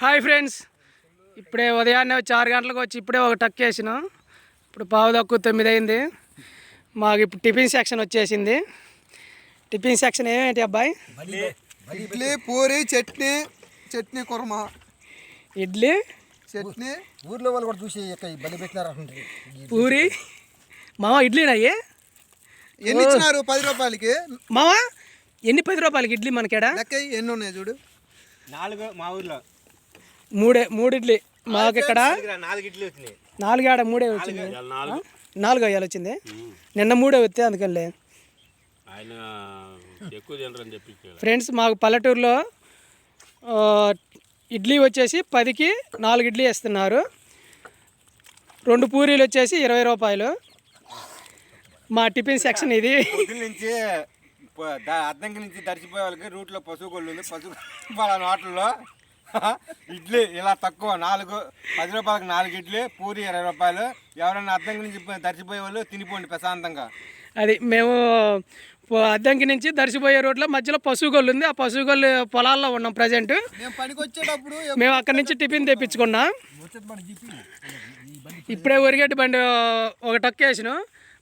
Hi friends, ఇప్పుడే ఉదయాన్నే 6 గంటలకు వచ్చి ఇప్పుడే ఒక టక్ వేసినాం. ఇప్పుడు 8:09 అయింది. మాకు ఇప్పుడు టిఫిన్ సెక్షన్ వచ్చేసింది. టిఫిన్ సెక్షన్ ఏమేంటి అబ్బాయి? ఇడ్లీ, పూరి, చట్నీ, చట్నీ కుర్మా. ఇడ్లీ, చట్నీ. ఊర్లో వాళ్ళు కూడా చూసి బలి పెట్టినారు. పూరి. మామ ఇడ్లీనా? ఎన్ని ఇచ్చినారు? 10 రూపాయలకి. మామ ఎన్ని 10 రూపాయలకి ఇడ్లీ మనకేడా? లెక్క ఎన్ని ఉన్నాయి చూడు. 4 మా ఊర్లో 3 ఇడ్లీ. మాకు ఇక్కడ 4 ఇడ్లీ వచ్చినాయి. 4 ఆడ 3 వచ్చింది. 4 అయ్యాలి వచ్చింది. నిన్న 3 వస్తే అందుకనిలే. ఫ్రెండ్స్, మాకు పల్లెటూరులో ఇడ్లీ వచ్చేసి 10కి 4 ఇడ్లీ ఇస్తున్నారు. 2 పూరీలు వచ్చేసి 20 రూపాయలు. మా టిఫిన్ సెక్షన్ ఇది. నుంచి అద్దంకి నుంచి దర్శిపోయే వాళ్ళకి రూట్లో పశువు కొళ్ళు ఉంది. పశువు వాళ్ళ హోటల్లో ఇడ్లీ ఇలా తక్కువ 10 రూపాయలకు 4 ఇడ్లీ, పూరి 20 రూపాయలు. ఎవరైనా అద్దంకి నుంచి దర్శిపోయే వాళ్ళు తినిపోండి ప్రశాంతంగా. అది మేము అద్దంకి నుంచి దర్శిపోయే రోడ్లో మధ్యలో పశువు గొల్లు ఉంది. ఆ పశువు గొల్లు పొలాల్లో ఉన్నాం ప్రజెంట్. మేము అక్కడి నుంచి టిఫిన్ తెప్పించుకున్నాం. ఇప్పుడే ఒరిగేటి బండి ఒక టక్ వేసినాం.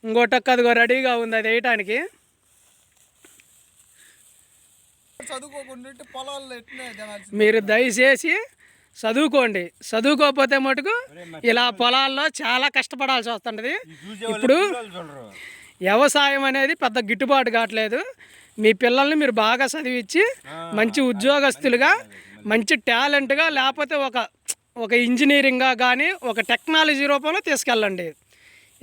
ఇంకో టక్ అదిగో రెడీగా ఉంది, అది వేయటానికి. మీరు దయచేసి చదువుకోండి. చదువుకోకపోతే మటుకు ఇలా పొలాల్లో చాలా కష్టపడాల్సి వస్తుంటుంది. ఇప్పుడు వ్యవసాయం అనేది పెద్ద గిట్టుబాటు కావట్లేదు. మీ పిల్లల్ని మీరు బాగా చదివించి మంచి ఉద్యోగస్తులుగా, మంచి టాలెంట్గా, లేకపోతే ఒక ఇంజనీరింగ్గా కానీ ఒక టెక్నాలజీ రూపంలో తీసుకెళ్ళండి.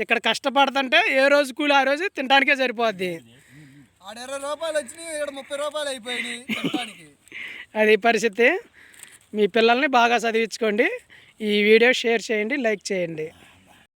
ఇక్కడ కష్టపడుతుంటే ఏ రోజు కూలి ఆ రోజు తినడానికే సరిపోద్ది. 20 రూపాయలు వచ్చినాయి, 30 రూపాయలు అయిపోయినాయి. అది పరిస్థితి. మీ పిల్లల్ని బాగా చదివించుకోండి. ఈ వీడియో షేర్ చేయండి, లైక్ చేయండి.